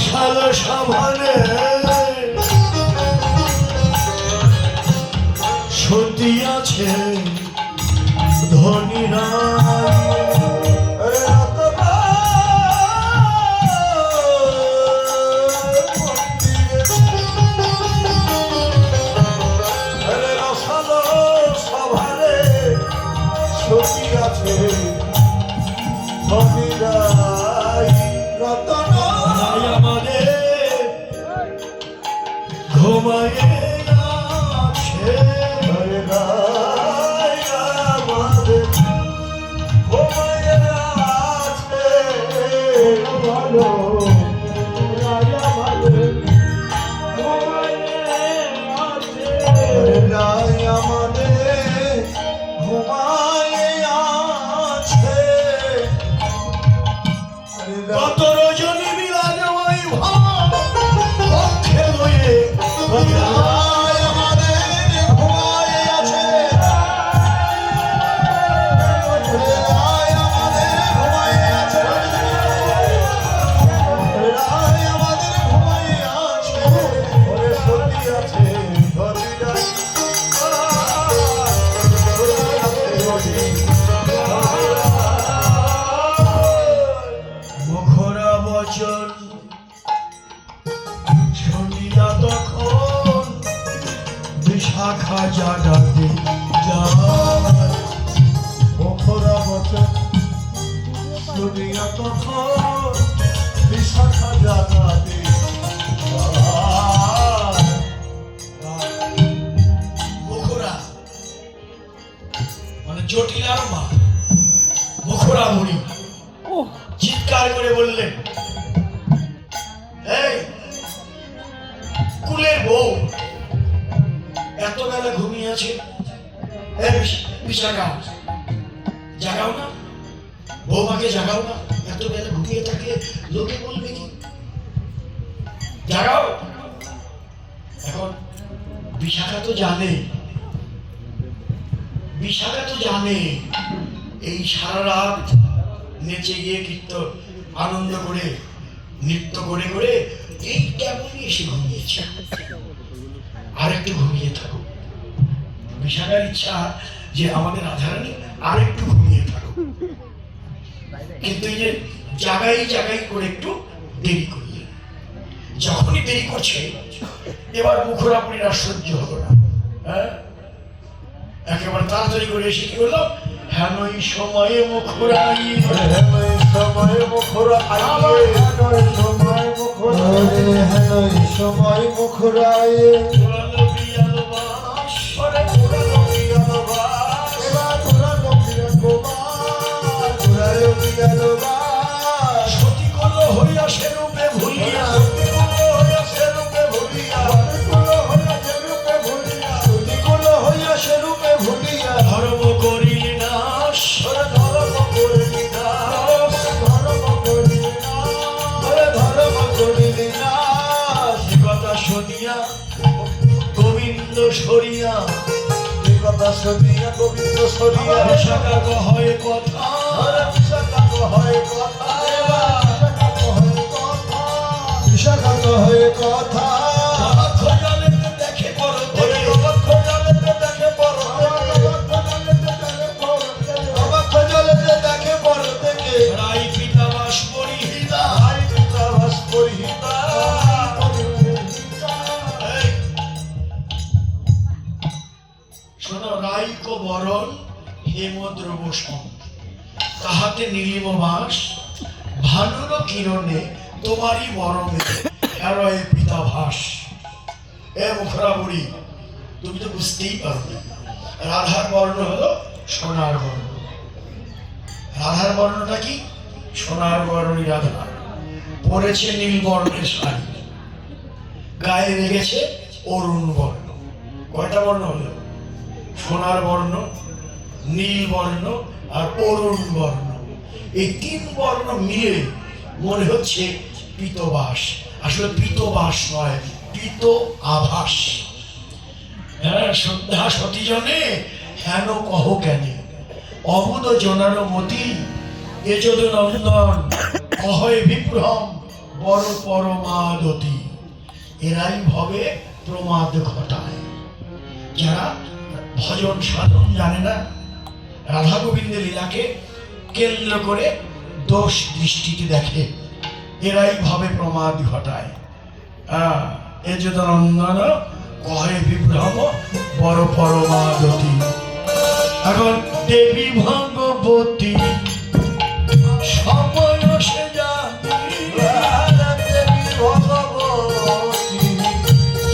রসাল সাভারে সতী আছে ধনীরা ঘুমায়ে আছে ঘুমায়ে আছে ভালো রায় আমাদের ঘুমায়ে আছে কত রজনী বিলাজ ওই পক্ষে লয়ে রায় আমাদের ঘুমায়ে আছে রায় আমাদের ঘুমায়ে আছে রায় আমাদের ঘুমায়ে আছে ওরে সতী আছে ধনীরা মুখরা বচন শুনিয়া তখন বিশাখা জাগাতে যায় মুখরা বচন শুনিয়া তখন বিশাখা জাগাতে মুখরা মানে জটিলার মা মুখরা বুড়ি চিৎকার করে বললেন এই কুলের বউ এত বেলা ঘুমিয়ে আছে জাগাও জাগাও না বৌমাকে জাগাও না এত বেলা ঘুমিয়ে থাকলে লোকে বলবে কি জাগাও এখন বিশাখা তো জানে এই সারা রাত নেচে গিয়ে কীর্তন আনন্দ করে নৃত্য করে করে এই কেমনই এসে ঘুমিয়েছে আর একটু ঘুমিয়ে থাকো বিশাখার ইচ্ছা যে আমাদের রাধারানী আর একটু ঘুমিয়ে থাকো কিন্তু এই যে জাগাই করে একটু দেরি করলে যখনই দেরি করছে এবার মুখরাপুরীর আর সহ্য হলো না হ্যাঁ একেবারে তাড়াতাড়ি করে এসে কি হলো হেনই সময়ে মুখরাই হেনই সময়ে মুখরাই হেনই সময়ে মুখরাই হেনই সময়ে মুখরাই পুরানো বিয়াল বাস ওরে পুরানো বিয়াল বাস এবার পুরানো বিয়াল বাস পুরানো বিয়াল বাস সতী কল হইয়া সে রূপে ভুলিয়া সতী কল হইয়া সে রূপে ভুলিয়া সতী কল হইয়া সে রূপে ভুলিয়া সতী কল হইয়া সে রূপে ভুলিয়া ধর্ম করি গোবিন্দ সরিয়া কথা সরিয়া গোবিন্দ সরিয়া বিশাখা হয় কথা বিশাখা হয় কথা বিশাখা হয় কথা দেখে পড়ো দেখে পড়ো দেখে পড়ো দেখে রাই পিতাবাস পরিহিতা রাই পিতাবাস পরিহিতা শোনো রাইক বরণ হেমদ্রব সম তাহাতে নীলিম বাস ভানুর কিরণে তোমারই বরণে হেরয়ে পিতাভাস এ মুখরা বুড়ি তুমি তো বুঝতেই পারবে রাধার বর্ণ হলো সোনার বর্ণ রাধার বর্ণটা কি সোনার বর্ণই রাধা পরেছে নীল বর্ণের শাড়ি গায়ে লেগেছে অরুণ বর্ণ কয়টা বর্ণ হলো সোনার বর্ণ নীল বর্ণ আর অরুণ বর্ণ এই তিন বর্ণ মিলে মনে হচ্ছে পীতবাস আসলে পীতবাস নয় পীত আভাস সন্ধ্যা সতীজনে হেন কহ কেন অবুধ জনার মতি এ যদ নন্দন কহয়ে বিভ্রম বড় পরমাদতি, এরাই ভবে প্রমাদ ঘটায়। যারা ভজন সাধন জানে না, রাধা গোবিন্দের লীলাকে কেন্দ্র করে দোষ দৃষ্টিতে দেখে, এরাই ভবে প্রমাদ ঘটায়। এযদনন্দন কহে বিভ্রম বড় পরমাদতি। এখন দেবী ভগবতী সময় সে জানি, দেবী ভগবতী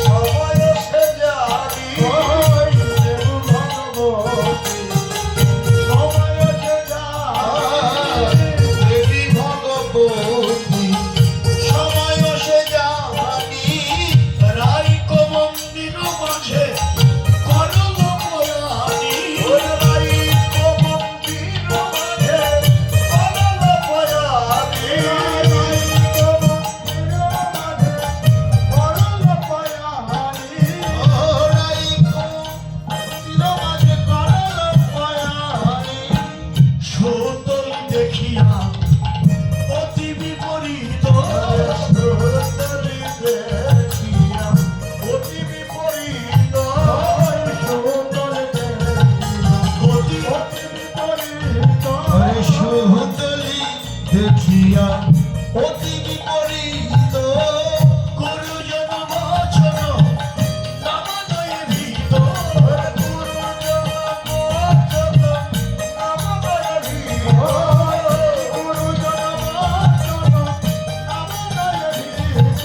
সময় সে জানি, দেবী ভগবতী সময় সে জানি, দেবী ভগবতী সময় সে জানি, রাইক মন্দির মাঝে করল পয়ানি, রাইক মন্দির মাঝে করল পয়ানি, রাইক মন্দির মাঝে করল পয়ানি, রাইক মন্দির মাঝে করল পয়ানি। সুতল দেখিয়া অতি বিপরীত, সুতলি দেখিয়া অতি বিপরীত, সুতল দেখিয়া অতি বিপরীত, সুতলি দেখিয়া অতি বিপরীত, গুরুজন বচন নামদয়ে ভীত, গুরুজন বচন নামদয়ে ভীত, গুরুজন বচন নামদয়ে ভীত,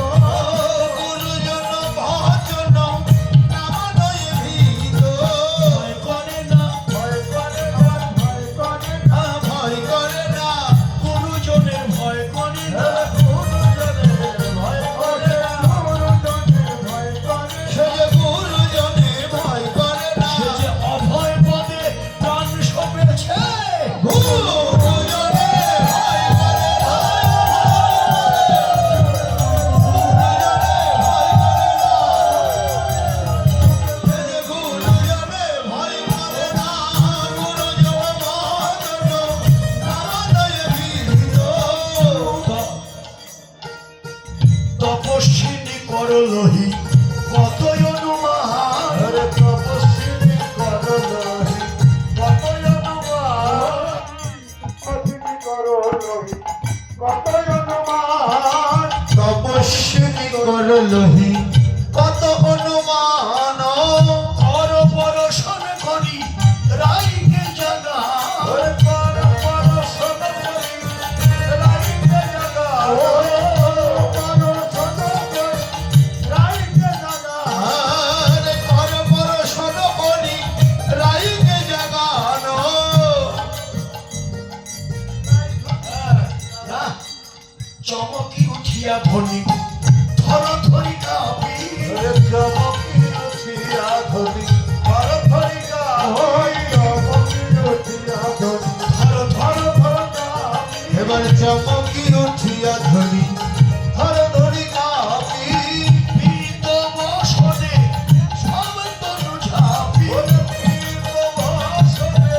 গুরুজন বচন নামদয়ে ভীত। ভয় করে না, ভয় করে না, ভয় করে না, ভয় করে না, গুরুজনের ভয় করে না, গুরুজনের ভয় করে না, গুরুজনের ভয় করে না, সে যে গুরুজনের ভয় করে না, সে যে অভয় পদে প্রাণ সপেছে, গুরুজনের ভয় করে না, গুরুজনের ভয় করে না, গুরুজন বচন নামদয়ে ভীত। তপস্বিনী করলহি কতই অনুমান, তপস্বিনী করলহি কতই অনুমান, তপস্বিনী করলহি কতই অনুমান, তপস্বিনী করলহি কত অনুমান, কর পরশন করি রাইকে জাগা, কর পরশন করি রাইকে জাগা, পরশন করি রাইকে জাগা, কর পরশন করি রাইকে জাগানো। চমকি উঠিয়া ধনী ধর ধরি কাপি, চমকি উঠিয়া ধনী ধর ধরি কাপি, চমকি উঠিয়া ধনী ধর ধর ধর কাপি, এবার চমকি উঠিয়া ধনী ধর ধরি কাপি, পীত বসনে সব তনু ঝাপি, পীত বসনে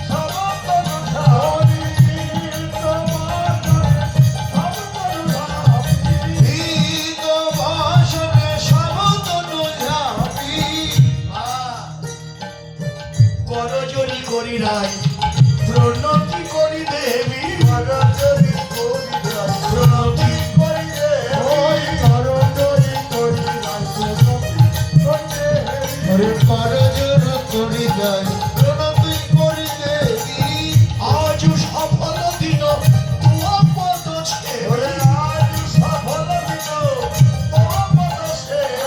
সব তনু ঝাপি, পীত বসনে সব তনু ঝাপি, পীত বসনে সব তনু ঝাপি। করজরি করি রাই প্রণতি করি দেবী, করজরি করি রাই প্রণতি করি দেবী, করজরি করি রাই প্রণতি করি দেবী, করজর করি রাই প্রণতি করি দেবী। আজ সফল দিন তুয়া পদ ছেড়ে, আজ সফল দিন তুয়া পদ ছেড়ে,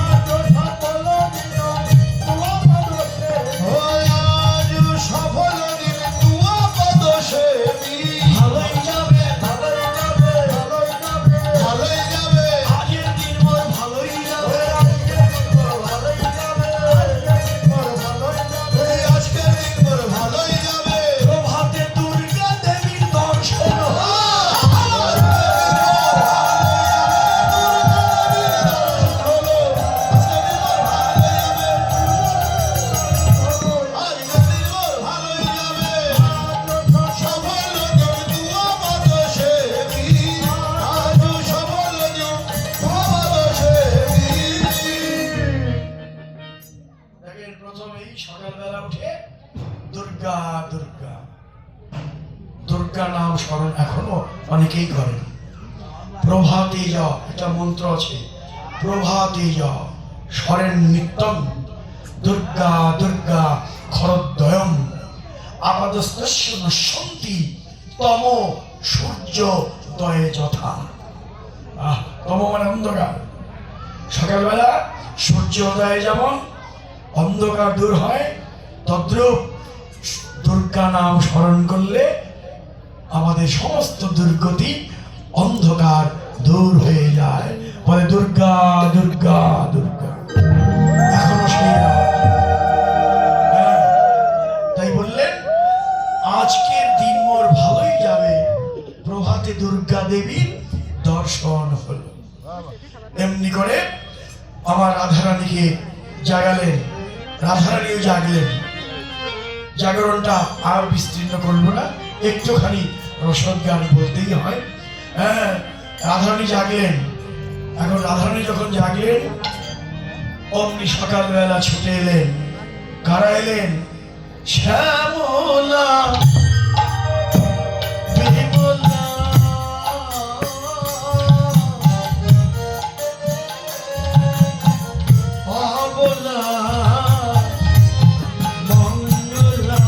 আজ সফল দিন তুয়া পদ ছেড়ে, আজ সফল স্মরণ এখনো অনেকেই করেন। প্রভাতে যা একটা মন্ত্র আছে, প্রভাতে যা স্মরেণ নিত্যম দুর্গা দুর্গা খরদ্বয়ম আপাদস্তস্য নশ্যন্তি তম সূর্য দয়ে যথা। তম মানে অন্ধকার। সকালবেলা সূর্য উদয়ে যেমন অন্ধকার দূর হয়, তদ্রূপ দুর্গা নাম স্মরণ করলে আমাদের সমস্ত দুর্গতি অন্ধকার দূর হয়ে যায়। বলে দুর্গা দুর্গা দুর্গা, এখনো সেই আওয়াজ। হ্যাঁ, তাই বললেন আজকের দিন মোর ভালোই যাবে, প্রভাতে দুর্গা দেবীর দর্শন হলো। এমনি করে আমার রাধারানীকে জাগালেন, রাধারানীও জাগলেন। জাগরণটা আর বিস্তীর্ণ করবো না, একটুখানি রসদ গান বলতেই হয়। হ্যাঁ, রাধারানী জাগলেন। এখন রাধারানী যখন জাগলেন, অমনি সকালবেলা ছুটে এলেন। কারা এলেন? শ্যামলা বিমলা অবলা মঙ্গলা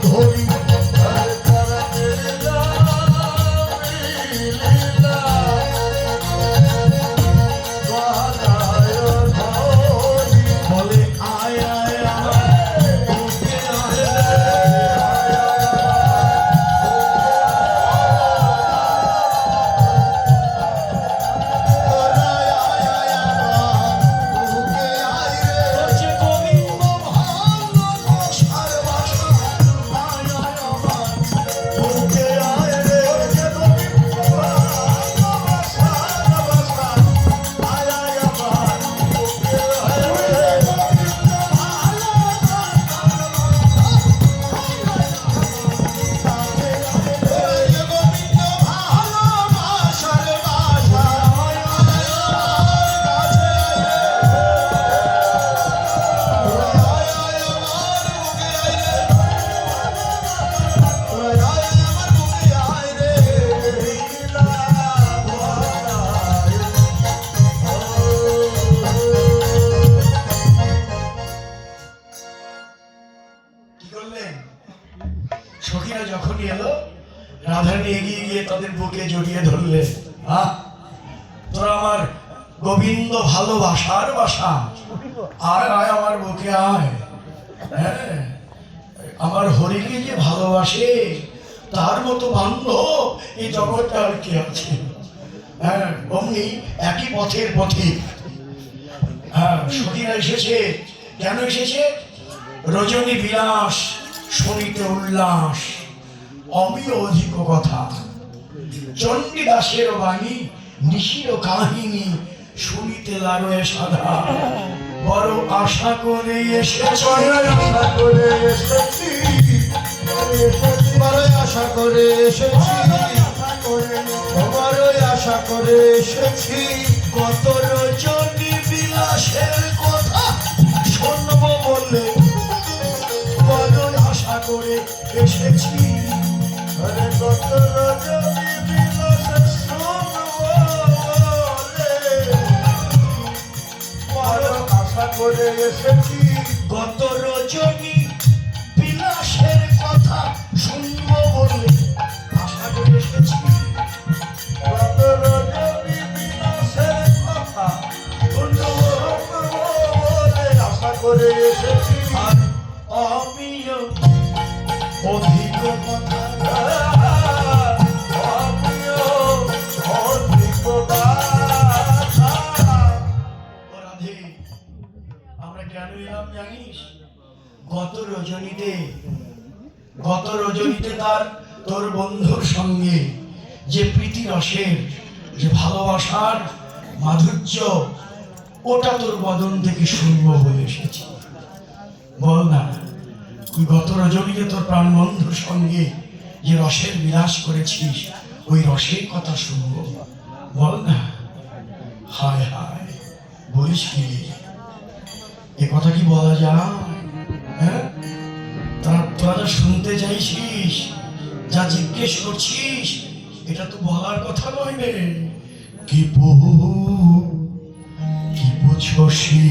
ধরি বলে আয় আয় সখীরা যখনই এলো রাধারানী এগিয়ে গিয়ে তাদের বুকে জড়িয়ে ধরলে, তোরা আমার গোবিন্দ ভালোবাসার বাসা, আয় আয় আমার বুকে আয়। হ্যাঁ, আমার হরিকে যে ভালোবাসে তার মতো বান্ধব এই জগৎটা আর কি আছে। হ্যাঁ, অমনি একই পথের পথিক। হ্যাঁ, সখীরা এসেছে। কেন এসেছে? রজনী বিলাস শুনিতে উল্লাস, অমিয় অধিক কথা, চণ্ডীদাসের বাণী নিশির কাহিনী শুনিতে লাগবে সাধা। বড় আশা করে এসেছি, আশা করে এসেছি, বড় আশা করে এসেছি, বড় আশা করে এসেছি। কত রজনী বিলাসের কথা শুনবো বলে বড় আশা করে এসেছি। আরে কত রজনী বিলাসের শুনবো বলে বড় আশা করে এসেছি। কত রজনী বিলাসের কথা শুনবো বলে আশা করে এসেছি। কত রজনী বিলাসের কথা শুনবো বলে আশা করে এসেছি। আর আমিও অধিক কথা আমরা কেন এলাম জানিস? গত রজনীতে তোর বন্ধুর সঙ্গে যে প্রীতি রসের, যে ভালোবাসার মাধুর্য, ওটা তোর বদন থেকে শুনবো বলে এসেছি। বল না, তুই গত রজনীতে তোর প্রাণ বন্ধুর সঙ্গে যে রসের বিলাস করেছিস, ওই রসের কথা শুনবো। বল না। হায় হায়, বলিস কি? এ কথা কি বলা যায়? হ্যাঁ, তোরা যা শুনতে চাইছিস, যা জিজ্ঞেস করছিস, এটা তো বলার কথা নয় রে। কি বুঝছি